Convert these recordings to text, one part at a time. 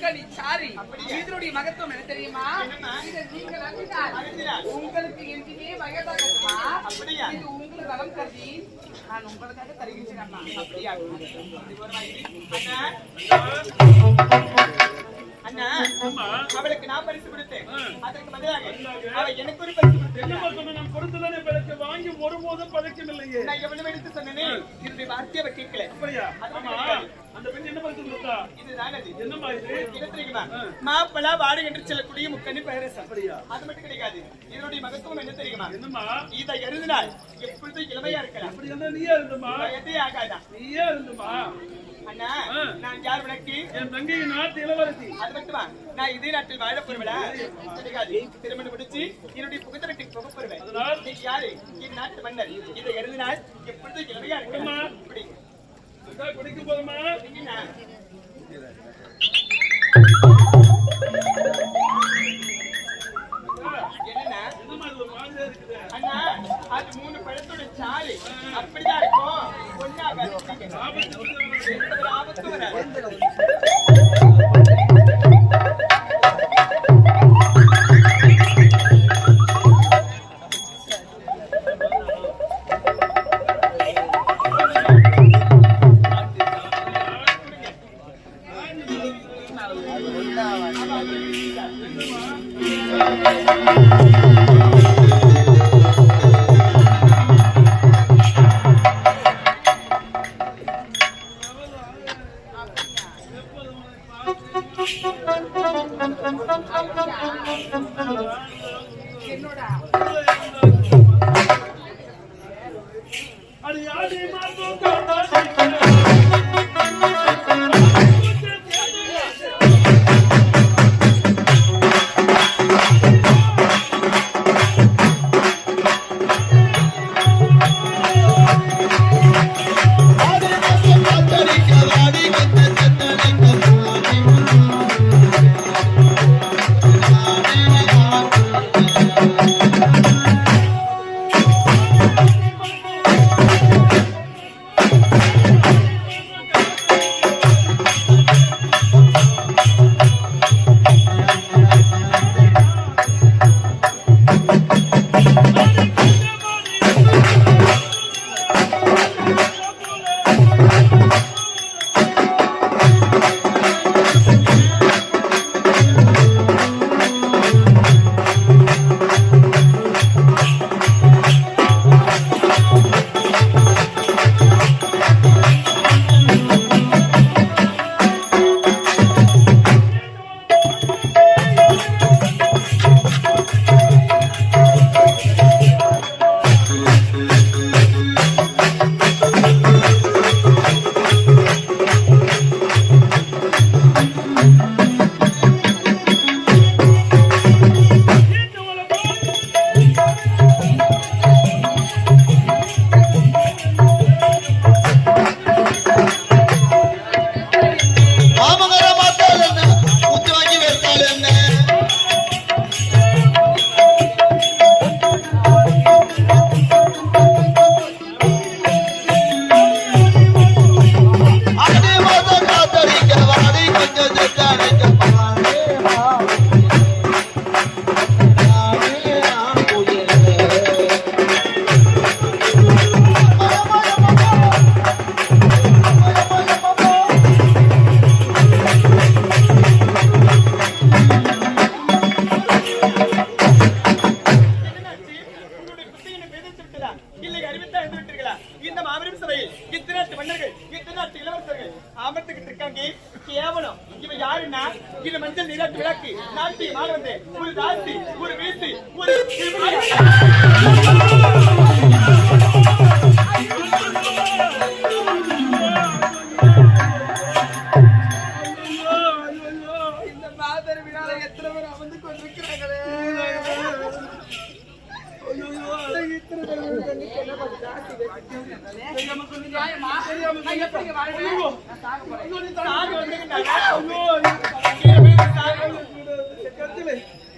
முக்கணி sorry இதனுடைய மகத்துவம் என்ன தெரியுமா? நீங்க நம்பினால் உங்களுக்கு என்றுமே வயதாகுமா? அப்படியா? இது உங்களுக்கு நலம் கருதி நான் உங்களுக்காக தருகின்றேன் அம்மா. அப்படியா? அண்ணா அவளுக்கு நான் பரிசு கொடுத்தேன், அதற்கு பதிலாக அவ எனக்கு ஒரு பரிசு கொடுத்தேன். வாங்கி ஒருபோதும் பழக்கம் இல்லையே. நான் எவ்வளவு எடுத்து சொன்னேனே என்னுடைய வார்த்தையை அவ கேட்கல. அப்படியா? அந்த பெண் என்ன பரிசு கொடுத்தா? இதுதான் அது. என்னமா இது? என்ன தெரியுமா? மாப்பழா வாடு என்று சொல்லக்கூடிய முக்கணி பேரரசு. அப்படியா? அது மட்டும் கிடைக்காது. இதனுடைய மகத்துவம் என்ன தெரியுமா? என்னமா? இதை எழுதினால் எப்பொழுதும் இளமையா இருக்கலாம். அப்படி என்ன நீயா இருந்தமா? வயதே ஆகாதா? நீயா இருந்தமா? அண்ணா நான் யார் உனக்கு? என் தங்கையின் நாட்டு இளவரசி. அது மட்டுமா? நான் இதே நாட்டில் வாழ போறவளா? கிடைக்காது. திருமணம் முடிச்சு என்னுடைய புகுந்த வீட்டுக்கு போக போறேன். அதனால் நீ யாரு? என் நாட்டு மன்னர். இதை எழுதினால் எப்பொழுதும் இளமையா இருக்கலாம். இப்படி குடிக்க போதுமா? என்னண்ணா அண்ணா அது 3 பழத்தோட சாறு அப்படிதான் இருக்கும். ஒன்னா ஆபத்து வராது.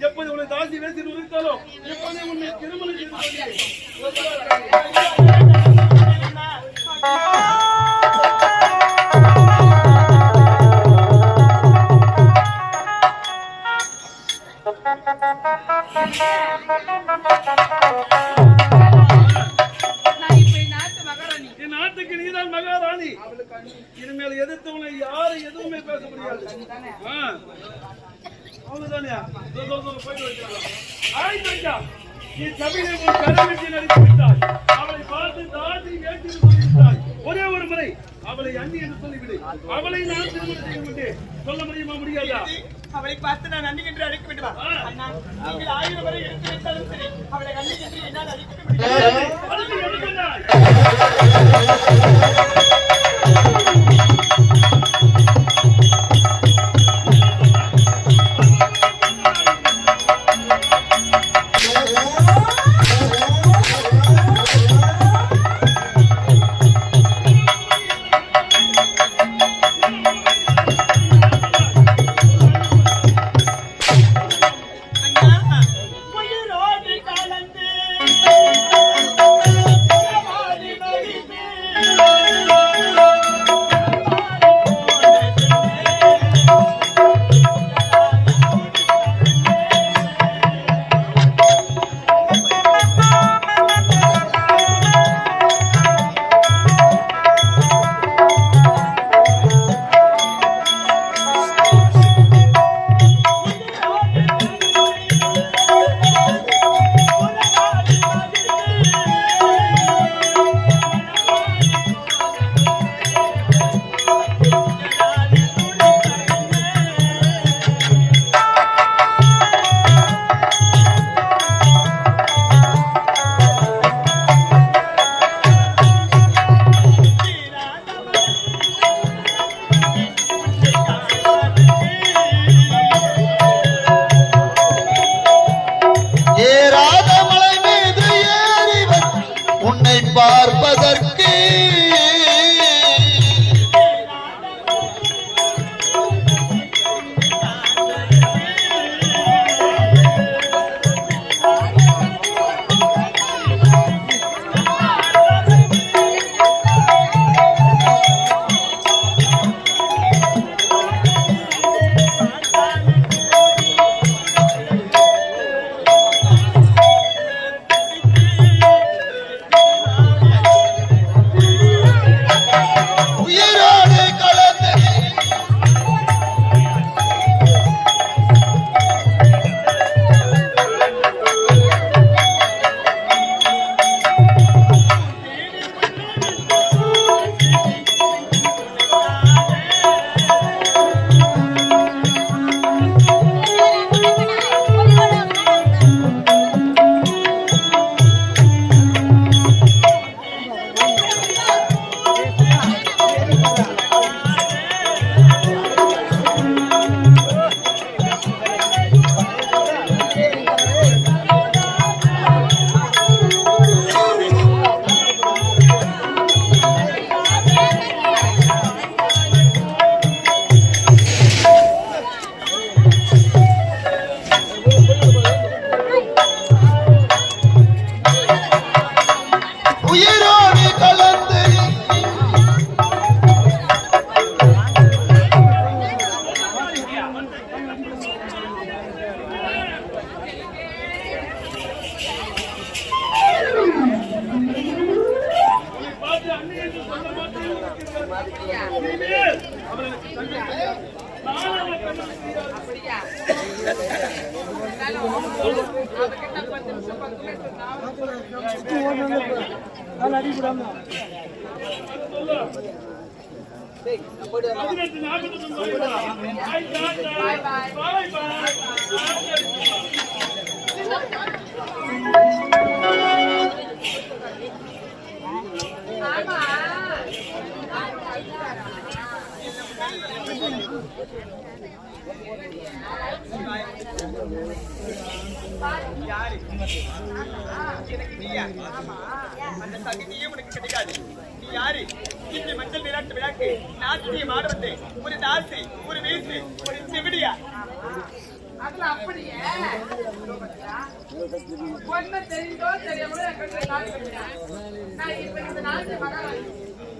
எப்போது உன்னை தாசி வேசி நுழைத்தாலோ எப்போதே உன்னை திருமணம் செய்து நான் இப்ப நாட்டு மகாராணி. என் நாட்டுக்கு நீதான் மகாராணி. இனிமேல் எதிர்த்தவனை யாரும் எதுவுமே பேச முடியாது. அவ்வளவுதானே? போயிட்டு வைக்கலாம். ஆயிட்டா நீ சபையிலே ஒரு கரவெட்டி நடித்து விட்டாய். அவளை பார்த்து தாண்டி வேட்டி சொல்லிவிட்டாய். ஒரே ஒரு முறை அவளை அண்ணி என்று சொல்லிவிடு. அவளை நான் திருமணம் செய்ய மாட்டேன். சொல்ல முடியுமா? முடியாதா? அவளை பார்த்து நான் அண்ணி என்று அழைக்க வேண்டுமா? அண்ணா, நீங்கள் 1000 வரை எடுத்து வைத்தாலும் சரி, அவளை அண்ணி என்று என்னால் அழைக்க முடியாது. அதுக்கு என்ன சொன்னாய்? பார்ப்பதற்கு அந்த தகுதியே உனக்கு கிடைக்காது. நீ யாரு? இந்த மஞ்சள் நீராட்டு விழாக்கு நாட்டியம் ஆட வந்தே ஒரு தாசி, ஒரு வீசு, ஒரு செவிடியா? அதுல அப்படியே ஒண்ணு தெரிந்தோ தெரியாமலோ நான் இப்ப இந்த நாட்டு மகாராணி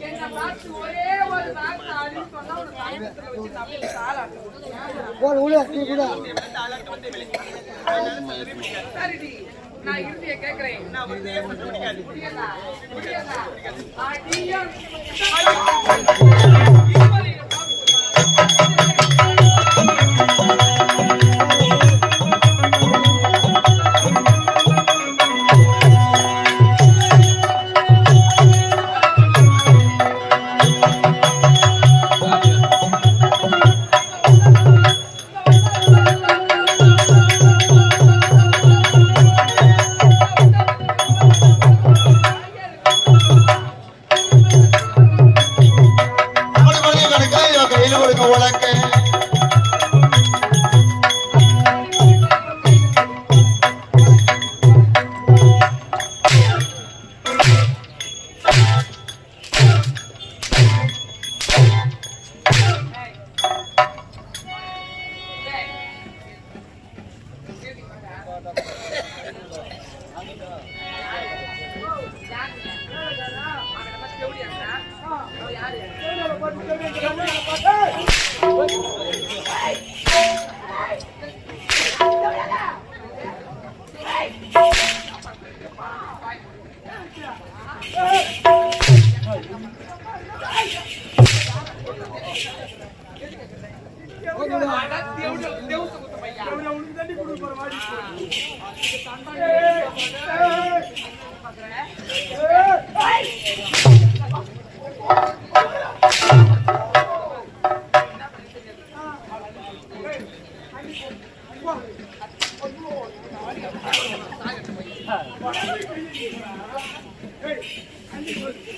என்னை பார்த்து ஒரே ஒரு வார்த்தை அப்படின்னு சொன்னா ஒரு சாயத்துல வச்சு தமிழ் காலாட்டு தாளாட்டு வந்து விலை சொல்லவே முடியாது. சரிடி, நான் இறுதியை கேட்கிறேன். நான் உறுதியே சொல்ல முடியாது. முடியாதா? முடியாதா? அடியா.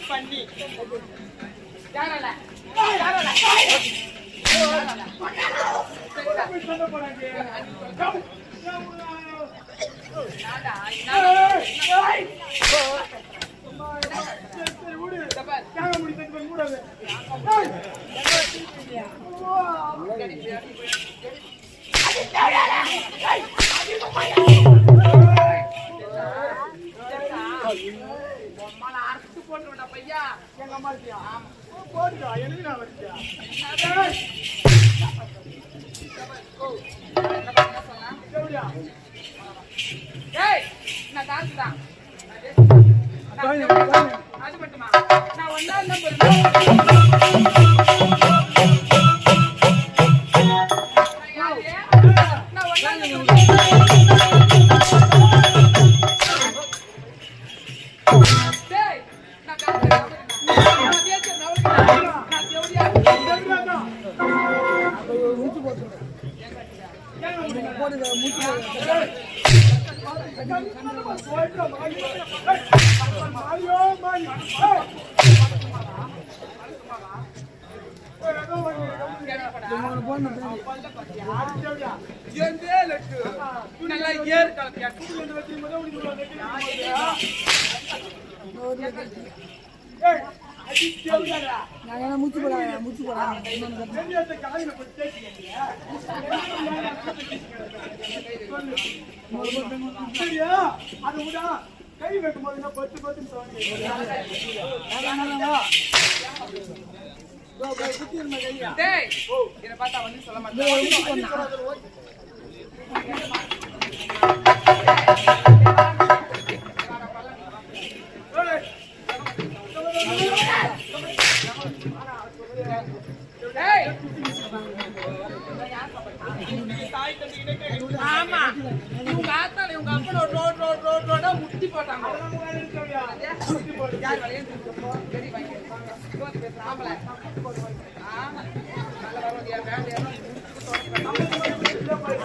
பண்ணி அறுத்து போட்டு பையா எங்க அம்மா போடுதா எனக்கு நான் வச்சியா நான் தாசுதான் அது மட்டுமா நான் ஒன்னாம் நம்பர் நான் ஒன்னாம் நம்பர் நல்லா ஏறு கலப்பியா மூச்சு போடாங்க அது விடா கை வைக்கும் போது பத்து பத்து இதை பார்த்தா வந்து சொல்ல மாட்டேன் ஆமா உங்க ஆத்தால உங்க அப்பனோட ரோடா முட்டி போட்டாங்க யார் வளைய சரி வாங்கி ஆம்பளை ஆமா நல்ல வரதியா வேண்டிய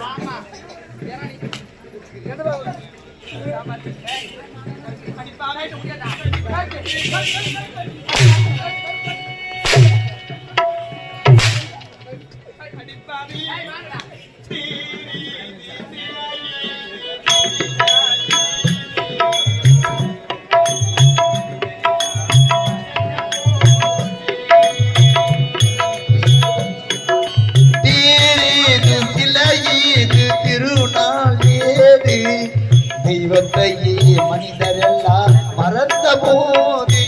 ஆமா ஏனா நீ எதுவா ஆமா அடி பாவைட்ட முடியாதா அடி பாவி வாடா தெய்வத்தையே மனிதரெல்லாம் மறந்த போது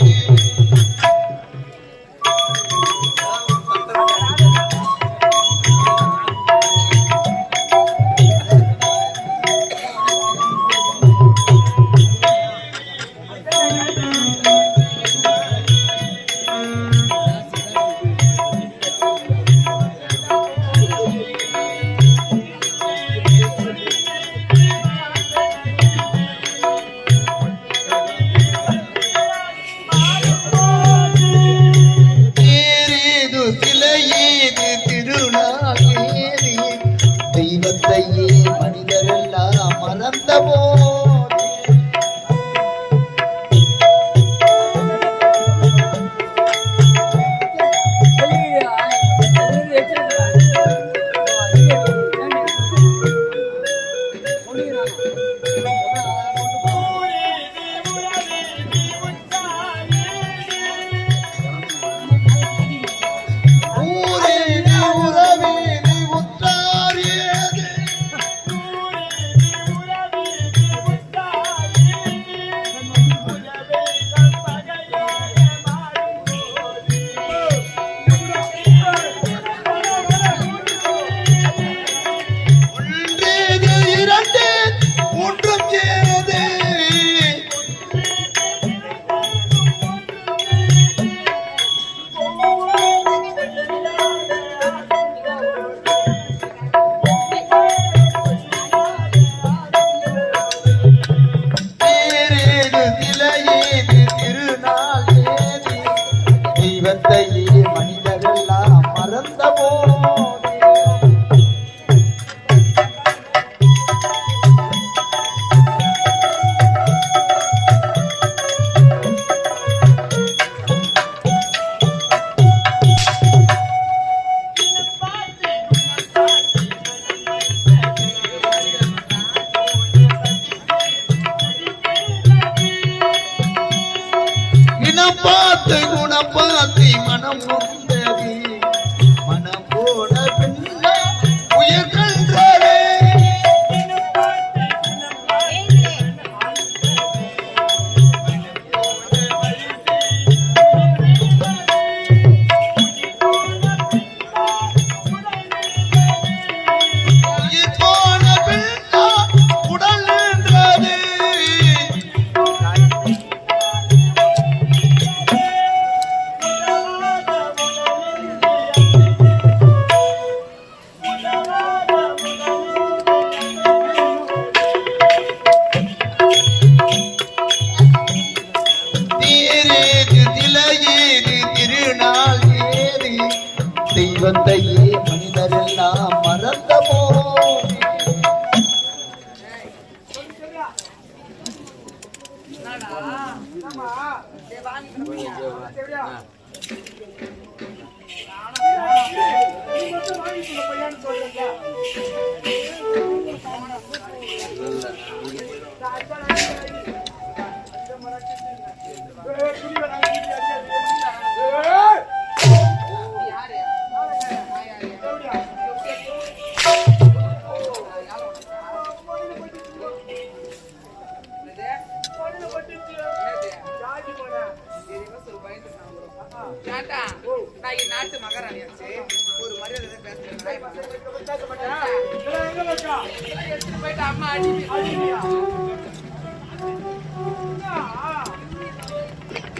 இருக்கா? இதெல்லாம் எடுத்துட்டு போயிட்டு அம்மா அடிச்சு அடிக்கிறியா?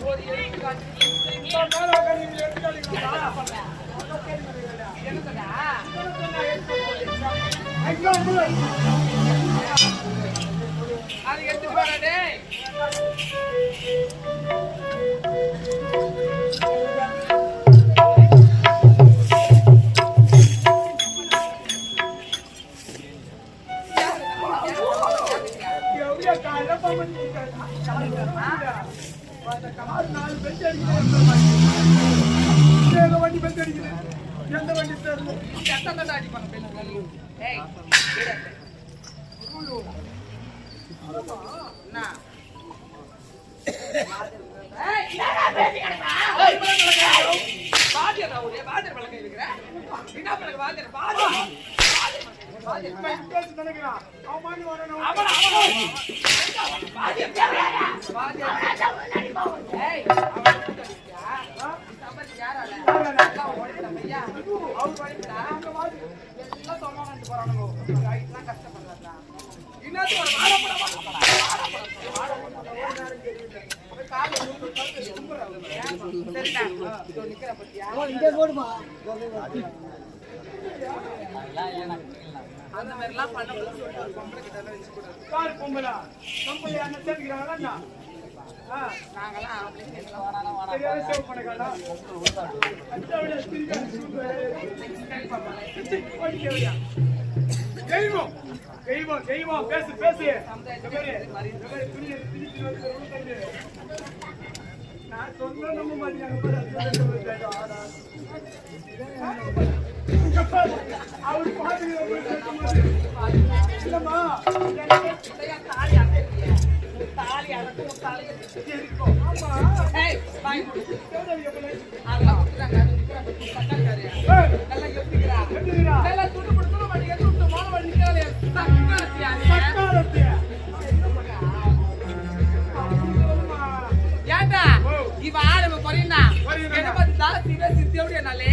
ஒரு எழுத்து காட்டி இந்த மேல உட்கார்ந்து நீ எடுத்து அடிக்கிறா? என்ன சொன்னா அது எடுத்து போறா டேய் எவ்வளோ காலப்பா பண்ணிருக்கா? அந்த கார் 4 பெஞ்ச் அடிக்குது. எந்த வண்டி பெஞ்ச் அடிக்குது? எந்த வண்டி தெரியல. எத்தனை அடி பண்ண பெண்ணு ஏய் என்ன ஏய் என்னடா பேசிக்கடா பாதியா ஒரே பாதியா பழக்க இருக்கற என்ன பழக்க பாதியா பாதியா பேசி நினைக்கிறான். அவன் மாடி வரணும். அவன பாதியா பாதியா ஏய் அவன் சொல்லியா சம்பந்தி யாரால எல்லாம் ஓடிட்டா பையா அவர் ஓடிட்டா எல்லாம் தொமானட்டு போறானுங்க ரைட்லாம் கஷ்டப்படுறாங்க இன்னொரு ஒரு வாடப்பட அந்த மாதிரி எல்லாம் பண்ண பொம்பளை கிட்ட வச்சு கூடாது கார் பொம்பளை பொம்பளை அண்ணன் சேர்த்துக்கிறாங்களா? நாங்கெல்லாம் சரியான சேவ் பண்ணக்காடா. தெய்வம் தெய்வம் தெய்வம் பேசு பேசு. நான் சொன்ன நம்ப மாட்டேங்க. அவரு பாட்டு இல்லம்மா தாலி அடக்கு தாலி அடக்கு தாலி இருக்கும். ஆமா ஏய் பாய் மூடு எப்படி அதெல்லாம் குடுறாங்க சட்டக்காரே நல்லா யோசிக்கிறா நல்லா துடு புடுற மாட்டீங்க துடு மோன வண்டி கேளே சட்டக்காரத்தியா சட்டாரத்தியா ஏண்டா இவ ஆளு குறையினா என்ன பத்தி தாசி சித்தி அப்படியே நாளே